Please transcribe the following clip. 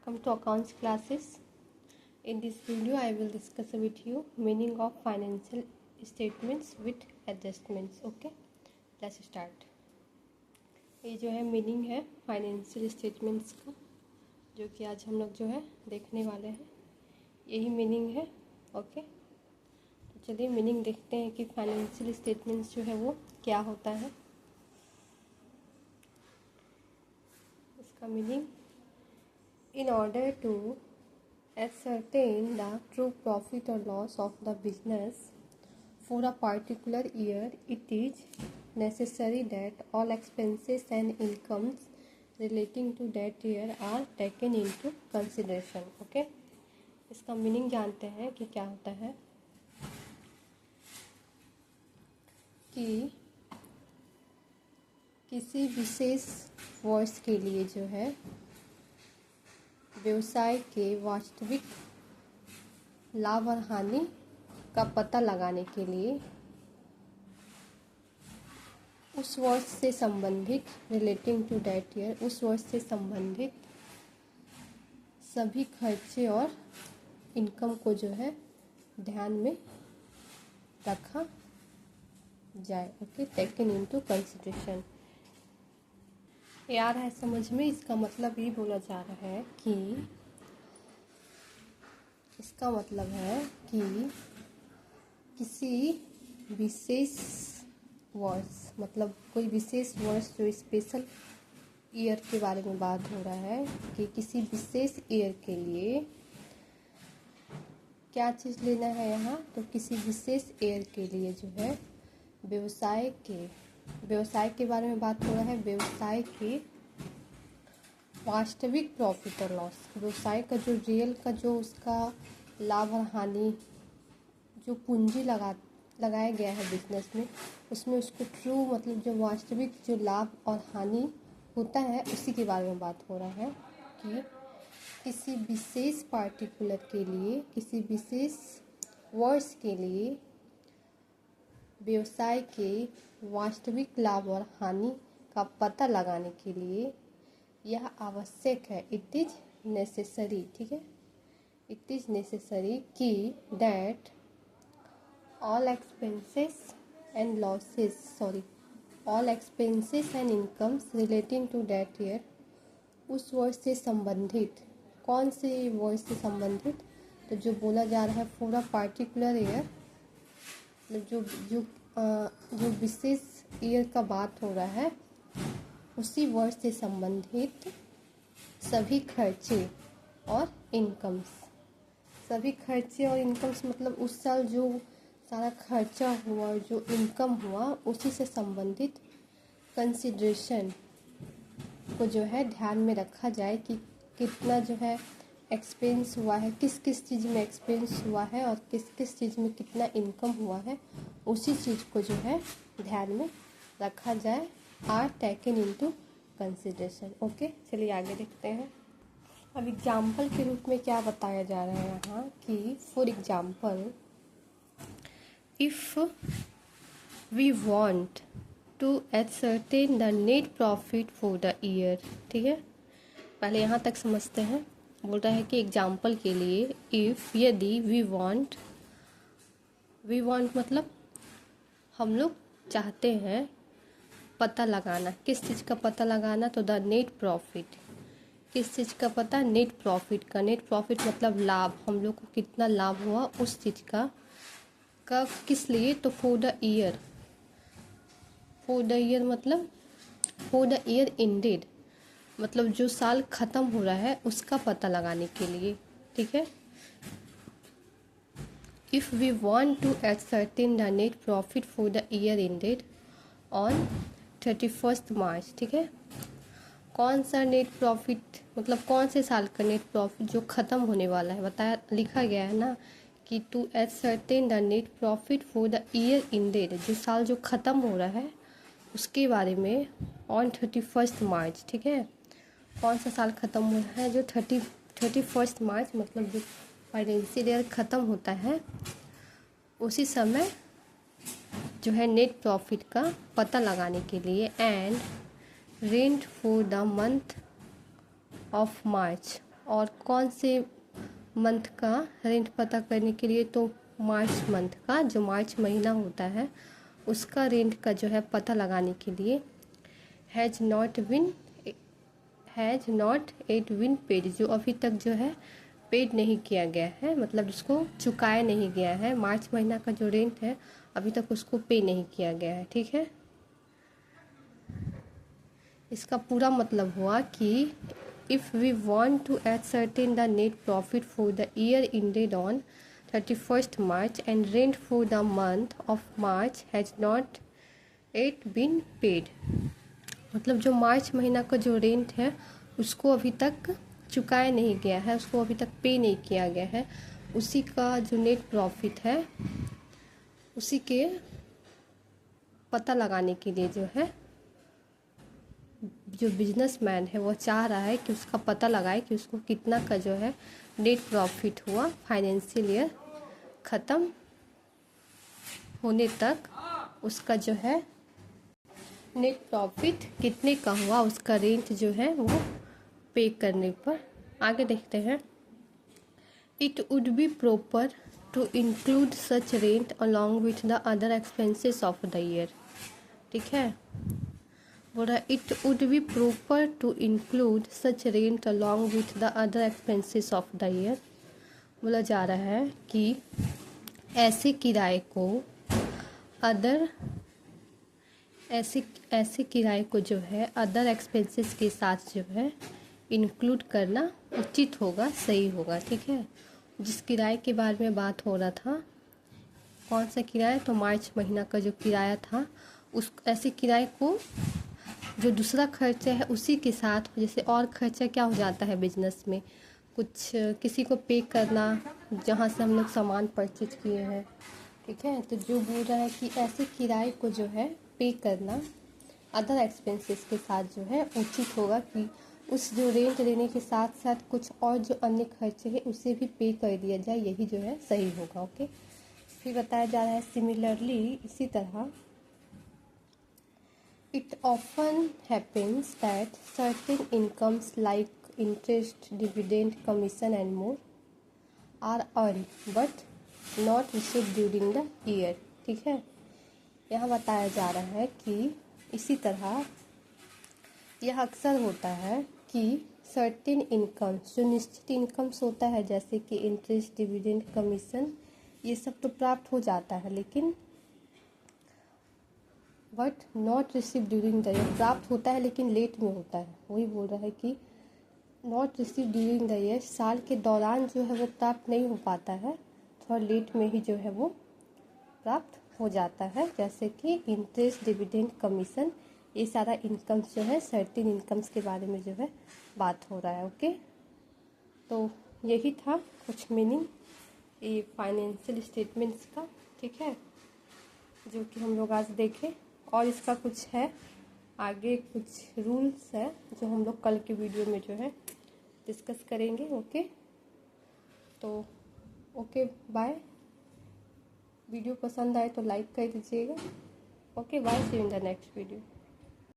Welcome to accounts classes. In this video I will discuss with you meaning of financial statements with adjustments. Okay, let's start. ये जो है meaning है financial statements का, जो कि आज हम लोग जो है देखने वाले हैं, यही मीनिंग है. ओके, तो चलिए मीनिंग देखते हैं कि फाइनेंशियल स्टेटमेंट्स जो है वो क्या होता है. इसका meaning: in order to ascertain the true profit or loss of the business for a particular year, it is necessary that all expenses and incomes relating to that year are taken into consideration. Okay, इसका meaning जानते हैं कि क्या होता है. कि किसी विशेष वर्ष के लिए जो है व्यवसाय के वास्तविक लाभ और हानि का पता लगाने के लिए उस वर्ष से संबंधित रिलेटिंग टू दैट ईयर, उस वर्ष से संबंधित सभी खर्चे और इनकम को जो है ध्यान में रखा जाए. Okay, taken into consideration. ये आ रहा है समझ में. इसका मतलब ये बोला जा रहा है कि इसका मतलब है कि किसी विशेष वर्ष, मतलब कोई विशेष वर्ष जो स्पेशल ईयर के बारे में बात हो रहा है, कि किसी विशेष ईयर के लिए क्या चीज़ लेना है यहाँ. तो किसी विशेष ईयर के लिए जो है व्यवसाय के बारे में बात हो रहा है. व्यवसाय के वास्तविक प्रॉफिट और लॉस, व्यवसाय का जो रियल का जो उसका लाभ और हानि, जो पूंजी लगाया गया है बिजनेस में, उसमें उसको ट्रू मतलब जो वास्तविक जो लाभ और हानि होता है उसी के बारे में बात हो रहा है. कि किसी विशेष पार्टिकुलर के लिए, किसी विशेष वर्ष के लिए व्यवसाय के वास्तविक लाभ और हानि का पता लगाने के लिए यह आवश्यक है. It is necessary. ठीक है, इट इज नेसेसरी कि that all expenses and incomes relating to that year, उस वर्ष से संबंधित. कौन से वर्ष से संबंधित? तो जो बोला जा रहा है फॉर अ पार्टिकुलर ईयर, जो विशेष ईयर का बात हो रहा है, उसी वर्ष से संबंधित सभी खर्चे और इनकम्स. सभी खर्चे और इनकम्स मतलब उस साल जो सारा खर्चा हुआ, जो इनकम हुआ, उसी से संबंधित कंसिडरेशन को जो है ध्यान में रखा जाए कि कितना जो है एक्सपेंस हुआ है, किस किस चीज़ में एक्सपेंस हुआ है और किस किस चीज़ में कितना इनकम हुआ है, उसी चीज़ को जो है ध्यान में रखा जाए. Are taken into consideration. Okay, चलिए आगे देखते हैं. अब एग्जाम्पल के रूप में क्या बताया जा रहा है यहाँ कि for example if we want to ascertain the net profit for the year. ठीक है, पहले यहाँ तक समझते हैं. बोल रहा है कि एग्जाम्पल के लिए इफ़, यदि वी वांट मतलब हम लोग चाहते हैं पता लगाना. किस चीज़ का पता लगाना? तो द नेट प्रॉफिट. किस चीज़ का पता? नेट प्रॉफिट का. नेट प्रॉफिट मतलब लाभ, हम लोग को कितना लाभ हुआ उस चीज़ का. कब, किस लिए? तो for the year. For the year मतलब फॉर द ईयर एंडेड, मतलब जो साल ख़त्म हो रहा है उसका पता लगाने के लिए. ठीक है, if we want to ascertain the net profit for the year ended on 31 March. ठीक है, कौन सा नेट प्रॉफिट मतलब कौन से साल का नेट प्रॉफिट जो ख़त्म होने वाला है. बताया, लिखा गया है ना कि to ascertain the net profit for the year ended, जो साल जो ख़त्म हो रहा है उसके बारे में ऑन 31 मार्च. ठीक है, कौन सा साल ख़त्म हो रहा है? जो 31 मार्च मतलब जो फाइनेंशियल ईयर ख़त्म होता है उसी समय जो है नेट प्रॉफिट का पता लगाने के लिए. And rent for the month of March और कौन से मंथ का रेंट पता करने के लिए, तो मार्च मंथ का, जो मार्च महीना होता है उसका रेंट का जो है पता लगाने के लिए has not at been paid, जो अभी तक जो है पेड नहीं किया गया है, मतलब जिसको चुकाया नहीं गया है, मार्च महीना का जो रेंट है अभी तक उसको पे नहीं किया गया है। ठीक है, इसका पूरा मतलब हुआ कि if we want to ascertain the net profit for the year ended on 31st March and rent for the month of March has not yet been paid, मतलब जो मार्च महीना का जो रेंट है उसको अभी तक चुकाया नहीं गया है, उसको अभी तक पे नहीं किया गया है, उसी का जो नेट प्रॉफिट है उसी के पता लगाने के लिए जो है जो बिजनेसमैन है वो चाह रहा है कि उसका पता लगाए कि उसको कितना का जो है नेट प्रॉफिट हुआ फाइनेंशियल ईयर ख़त्म होने तक, उसका जो है नेट प्रॉफिट कितने का हुआ, उसका रेंट जो है वो पे करने पर। आगे देखते हैं, it would be proper to include such rent along with the other expenses of the year. ठीक है, बोला it would be proper to include such rent along with the other expenses of the year. बोला जा रहा है कि ऐसे किराए को ऐसे किराए को जो है अदर एक्सपेंसेस के साथ जो है इंक्लूड करना उचित होगा, सही होगा। ठीक है, जिस किराए के बारे में बात हो रहा था, कौन सा किराया, तो मार्च महीना का जो किराया था, उस ऐसे किराए को जो दूसरा खर्चा है उसी के साथ, जैसे और खर्चा क्या हो जाता है बिजनेस में, कुछ किसी को पे करना जहाँ से हम लोग सामान परचेज किए हैं। ठीक है, तो जो बोल रहा है कि ऐसे किराए को जो है पे करना अदर एक्सपेंसेस के साथ जो है उचित होगा, कि उस जो रेंट लेने के साथ साथ कुछ और जो अन्य खर्चे हैं उसे भी पे कर दिया जाए, यही जो है सही होगा। ओके, फिर बताया जा रहा है सिमिलरली, इसी तरह it often happens that certain incomes like interest, dividend, commission and more are earned but not received during the year। ठीक है, यहाँ बताया जा रहा है कि इसी तरह यह अक्सर होता है कि सर्टेन इनकम्स, जो निश्चित इनकम्स होता है जैसे कि इंटरेस्ट, डिविडेंड, कमीशन, ये सब तो प्राप्त हो जाता है, लेकिन but not receive during the year, प्राप्त होता है लेकिन लेट में होता है। वही बोल रहा है कि not receive during the year, साल के दौरान जो है वो प्राप्त नहीं हो पाता है, थोड़ा लेट में ही जो है वो प्राप्त हो जाता है, जैसे कि इंटरेस्ट, डिविडेंड, कमीशन, ये सारा इनकम्स जो है सर्टेन इनकम्स के बारे में जो है बात हो रहा है। ओके, तो यही था कुछ मीनिंग ये फाइनेंशियल स्टेटमेंट्स का। ठीक है, जो कि हम लोग आज देखें, और इसका कुछ है आगे कुछ रूल्स है जो हम लोग कल के वीडियो में जो है डिस्कस करेंगे। ओके, तो ओके बाय। वीडियो पसंद आए तो लाइक कर दीजिएगा। Okay bye, see you in the next video.